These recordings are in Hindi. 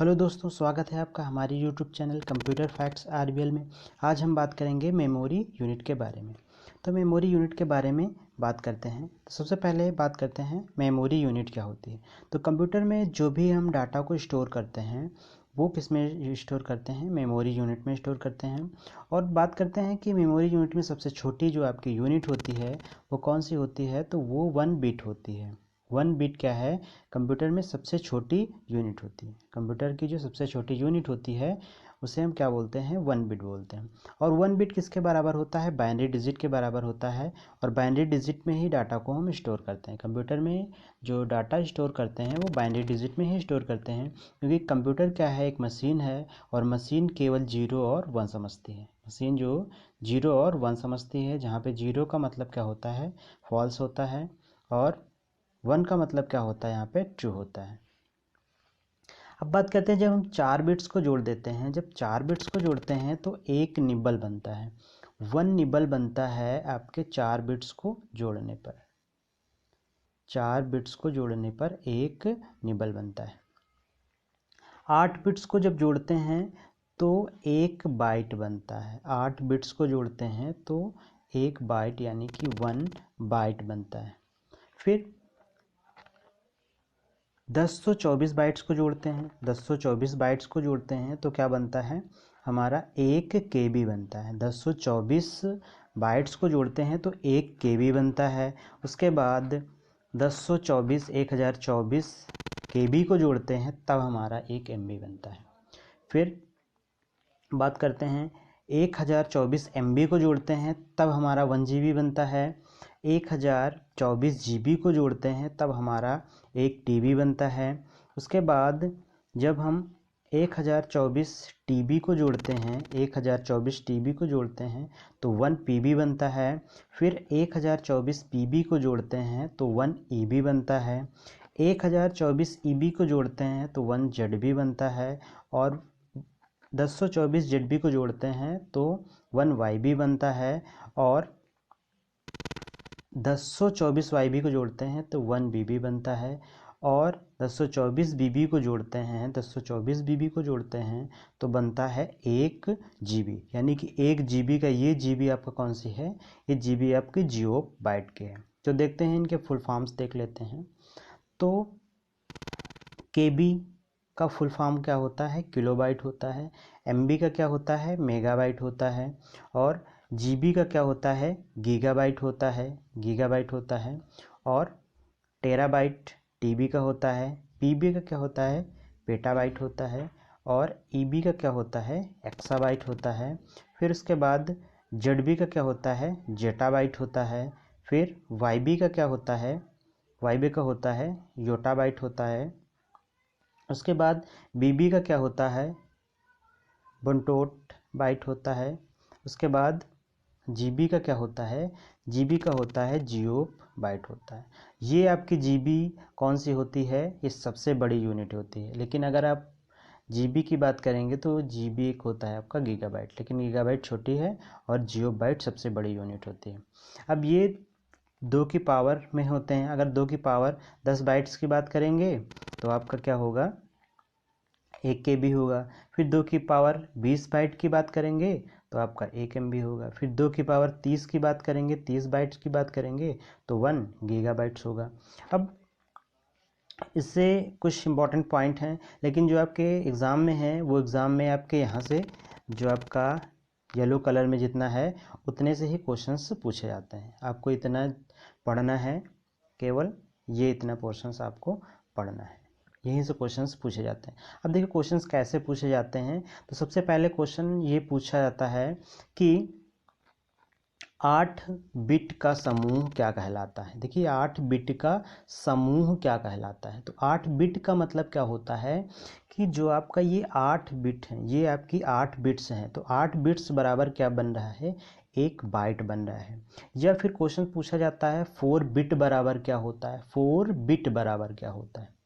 हेलो दोस्तों, स्वागत है आपका हमारी YouTube channel computer facts RBL में। आज हम बात करेंगे मेमोरी यूनिट के बारे में। तो मेमोरी यूनिट के बारे में बात करते हैं। तो सबसे पहले बात करते हैं मेमोरी यूनिट क्या होती है। तो कंप्यूटर में जो भी हम डाटा को स्टोर करते हैं वो किस में स्टोर करते हैं, मेमोरी यूनिट में स्टोर करते हैं। और बात करते हैं कि मेमोरी यूनिट में सबसे छोटी जो आपकी यूनिट होती है वो कौन सी होती है। तो वो 1 बिट होती है। 1 बिट क्या है, कंप्यूटर में सबसे छोटी यूनिट होती है। कंप्यूटर की जो सबसे छोटी यूनिट होती है उसे हम क्या बोलते हैं, 1 बिट बोलते हैं। और 1 बिट किसके बराबर होता है, बाइनरी डिजिट के बराबर होता है। और बाइनरी डिजिट में ही डाटा को हम स्टोर करते हैं। कंप्यूटर में जो डाटा स्टोर करते हैं वो बाइनरी डिजिट में ही स्टोर करते हैं, क्योंकि कंप्यूटर क्या है, एक मशीन है और मशीन केवल 0 और 1 समझती है। मशीन जो 0 और 1 समझती है, जहाँ पे 0 का मतलब क्या होता है, फॉल्स होता है, और 1 का मतलब क्या होता है, यहाँ पे ट्रू होता है। अब बात करते हैं, जब हम 4 बिट्स को जोड़ देते हैं, जब 4 बिट्स को जोड़ते हैं तो एक निबल बनता है। 1 निबल बनता है आपके 4 बिट्स को जोड़ने पर। 4 बिट्स को जोड़ने पर एक निबल बनता है। 8 बिट्स को जब जोड़ते हैं तो एक बाइट बनता है। 8 बिट्स को जोड़ते हैं तो एक बाइट यानी कि 1 बाइट बनता है। फिर 1024 बाइट्स को जोड़ते हैं। 1024 बाइट्स को जोड़ते हैं तो क्या बनता है, हमारा 1 केबी बनता है। 1024 बाइट्स को जोड़ते हैं तो 1 केबी बनता है। उसके बाद 1024 केबी को जोड़ते हैं तब हमारा 1 एमबी बनता है। फिर बात करते हैं 1024 एमबी को जोड़ते हैं तब हमारा 1 जीबी बनता है। 1024 जीबी को जोड़ते हैं तब हमारा 1 टीबी बनता है। उसके बाद जब हम 1024 टीबी को जोड़ते हैं, 1024 टीबी को जोड़ते हैं तो 1 पीबी बनता है। फिर 1024 पीबी को जोड़ते हैं तो 1 ईबी बनता है। 1024 ईबी को जोड़ते हैं तो 1 जेडबी बनता है। और 1024 जेडबी को जोड़ते हैं तो 1 वाईबी बनता है। और 1024 वाईबी को जोड़ते हैं तो 1 बीबी बनता है। और 1024 बीबी को जोड़ते हैं, 1024 बीबी को जोड़ते हैं तो बनता है 1 जीबी। यानी कि 1 जीबी का ये जीबी आपका कौन सी है, ये जीबी आपकी जियो बाइट के है। तो देखते हैं इनके फुल फॉर्म्स देख लेते हैं। तो केबी का फुल फॉर्म क्या होता है, किलोबाइट होता है। एमबी का क्या होता है, मेगाबाइट होता है। और जीबी का क्या होता है, गीगाबाइट होता है, गीगाबाइट होता है। और टेराबाइट टीबी का होता है। पीबी का क्या होता है, पेटाबाइट होता है। और ईबी का क्या होता है, एक्साबाइट होता है। फिर उसके बाद जेडबी का क्या होता है, जेटाबाइट होता है। फिर वाईबी का क्या होता है, वाईबी का होता है योटाबाइट होता है। उसके बाद बीबी का क्या होता है, बंटोट बाइट होता है। उसके बाद जीबी का क्या होता है, जीबी का होता है जियो बाइट होता है। ये आपकी जीबी कौन सी होती है, ये सबसे बड़ी यूनिट होती है। लेकिन अगर आप जीबी की बात करेंगे तो जीबी एक होता है आपका गीगाबाइट, लेकिन गीगाबाइट छोटी है और जियो बाइट सबसे बड़ी यूनिट होती है। अब ये 2 की पावर में होते हैं। अगर 2 की पावर 10 बाइट्स की बात करेंगे तो आपका क्या होगा, 1 केबी होगा। फिर 2 की पावर 20 बाइट की बात करेंगे तो आपका 1 एमबी होगा। फिर 2 की पावर 30 की बात करेंगे, 30 बाइट्स की बात करेंगे तो 1 गीगाबाइट्स होगा। अब इससे कुछ इंपॉर्टेंट पॉइंट हैं, लेकिन जो आपके एग्ज़ाम में है वो एग्ज़ाम में आपके यहाँ से जो आपका येलो कलर में जितना है उतने से ही क्वेश्चंस पूछे जाते हैं। आपको इतना पढ़ना है, केवल ये इतना पोर्शंस आपको पढ़ना है, यहीं से क्वेश्चंस पूछे जाते हैं। अब देखिए क्वेश्चंस कैसे पूछे जाते हैं। तो सबसे पहले क्वेश्चन ये पूछा जाता है कि 8 बिट का समूह क्या कहलाता है। देखिए 8 बिट का समूह क्या कहलाता है। तो 8 बिट का मतलब क्या होता है कि जो आपका ये 8 बिट हैं, ये आपकी 8 बिट्स हैं। तो 8 बिट्स बराबर क्या बन रहा है, 1 बाइट बन रहा है। या फिर क्वेश्चन पूछा जाता है 4 बिट बराबर क्या होता है, 4 बिट बराबर क्या होता है।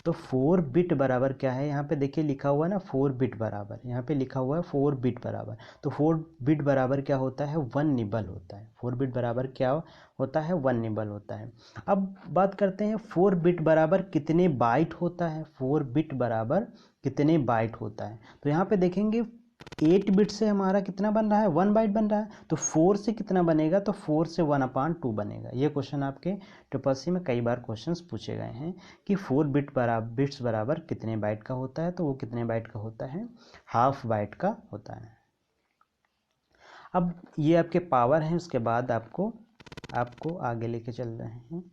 तो 4 बिट बराबर क्या है, यहाँ पे देखिए लिखा हुआ है ना 4 बिट बराबर, यहाँ पे लिखा हुआ है 4 बिट बराबर, तो 4 बिट बराबर क्या होता है 1 निबल होता है। 4 बिट बराबर क्या होता है 1 निबल होता है। अब बात करते हैं 4 बिट बराबर कितने बाइट होता है, 4 बिट बराबर कितने बाइट होता है। तो यहाँ पे देखेंगे 8 बिट से हमारा कितना बन रहा है 1 बाइट बन रहा है, तो 4 से कितना बनेगा, तो 4 से 1/2 बनेगा। ये क्वेश्चन आपके ट्रिपल में कई बार क्वेश्चंस पूछे गए हैं कि 4 बिट्स बराबर कितने बाइट का होता है, तो वो कितने बाइट का होता है, हाफ बाइट का होता है। अब ये आपके पावर हैं, उसके बाद आपको आगे लेके चल रहे हैं।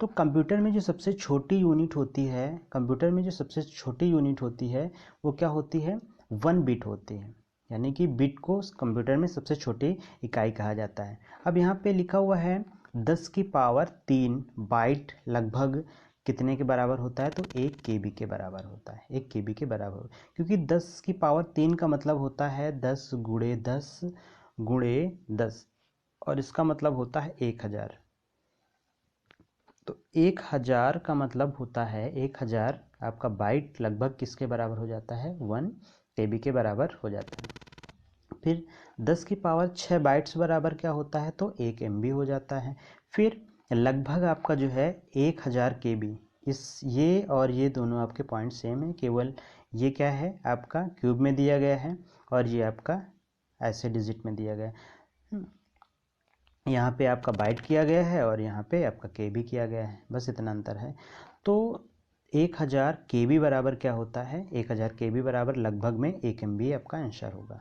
तो कंप्यूटर में जो सबसे छोटी यूनिट होती है, कंप्यूटर में जो सबसे छोटी यूनिट होती है वो क्या होती है 1 बिट होती है, यानी कि बिट को कंप्यूटर में सबसे छोटी इकाई कहा जाता है। अब यहाँ पे लिखा हुआ है 10 की पावर 3 बाइट लगभग कितने के बराबर होता है, तो 1 KB के बराबर होता है, 1 KB के बराबर, क्योंकि 10 की पावर 3 का मतलब होता है 10 गुणे 10 गुणे 10, और इसका मतलब होता है 1000। तो 1000 का मतलब होता है 1000 आपका बाइट लगभग किसके बराबर हो जाता है 1 KB के बराबर हो जाता है। फिर 10 की पावर 6 बाइट्स बराबर क्या होता है, तो 1 MB हो जाता है। फिर लगभग आपका जो है 1000 KB, इस ये और ये दोनों आपके पॉइंट सेम है, केवल ये क्या है आपका क्यूब में दिया गया है और ये आपका ऐसे डिजिट में दिया गया है। यहाँ पे आपका बाइट किया गया है और यहाँ पे आपका KB किया गया है, बस इतना अंतर है। तो 1000 KB बराबर क्या होता है, 1000 KB बराबर लगभग में 1 MB आपका आंसर होगा।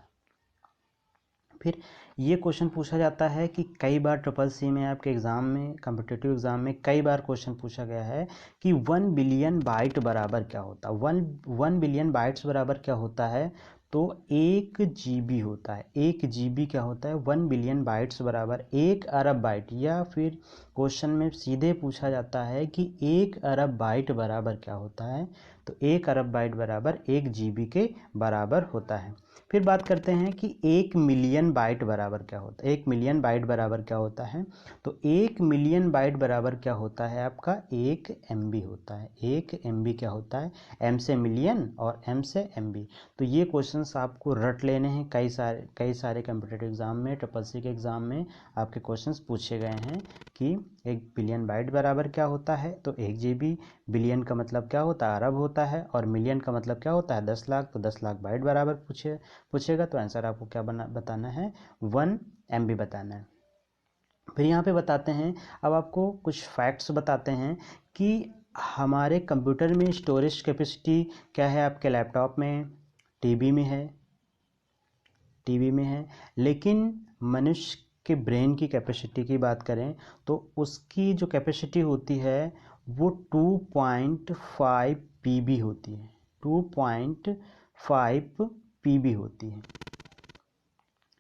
फिर ये क्वेश्चन पूछा जाता है कि कई बार CCC में आपके एग्ज़ाम में, कॉम्पिटिटिव एग्ज़ाम में कई बार क्वेश्चन पूछा गया है कि 1 बिलियन बाइट बराबर क्या होता है, 1 बिलियन बाइट्स बराबर क्या होता है, तो 1 GB होता है। 1 GB क्या होता है 1 बिलियन बाइट्स बराबर 1 अरब बाइट, या फिर क्वेश्चन में सीधे पूछा जाता है कि 1 अरब बाइट बराबर क्या होता है, तो 1 अरब बाइट बराबर 1 GB के बराबर होता है। फिर बात करते हैं कि 1 मिलियन बाइट बराबर क्या होता है, 1 मिलियन बाइट बराबर क्या होता है, तो 1 मिलियन बाइट बराबर क्या होता है आपका 1 MB होता है। 1 MB क्या होता है, M से मिलियन और M से MB। तो ये क्वेश्चंस आपको रट लेने हैं, कई सारे कॉम्पिटिटिव एग्जाम में, CCC के एग्जाम में आपके क्वेश्चंस पूछे गए हैं कि 1 बिलियन बाइट बराबर क्या होता है, तो 1 GB, बिलियन का मतलब क्या होता है अरब होता है, और मिलियन का मतलब क्या होता है 10 लाख, तो 10 लाख बाइट बराबर पूछेगा, तो आंसर आपको क्या बताना है 1 MB बताना है। फिर यहाँ पे बताते हैं, अब आपको कुछ फैक्ट्स बताते हैं कि हमारे कंप्यूटर में स्टोरेज कैपेसिटी क्या है, आपके लैपटॉप में, टीवी में है, लेकिन मनुष्य के ब्रेन की कैपेसिटी की बात करें तो उसकी जो कैपेसिटी होती है वो 2.5 PB होती है, 2.5 PB होती है।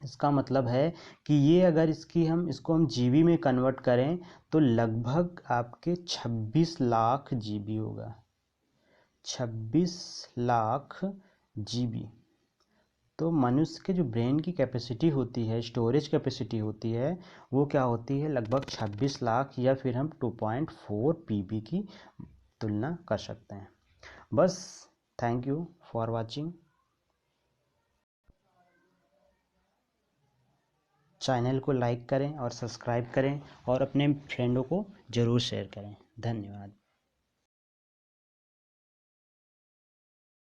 इसका मतलब है कि ये अगर इसको हम GB में कन्वर्ट करें तो लगभग आपके 26 लाख GB होगा, 26 लाख GB। तो मनुष्य के जो ब्रेन की कैपेसिटी होती है, स्टोरेज कैपेसिटी होती है, वो क्या होती है लगभग 26 लाख, या फिर हम 2.4 PB की तुलना कर सकते हैं। बस, thank you for watching. Channel को लाइक करें और सब्सक्राइब करें और अपने फ्रेंडों को ज़रूर शेयर करें। धन्यवाद।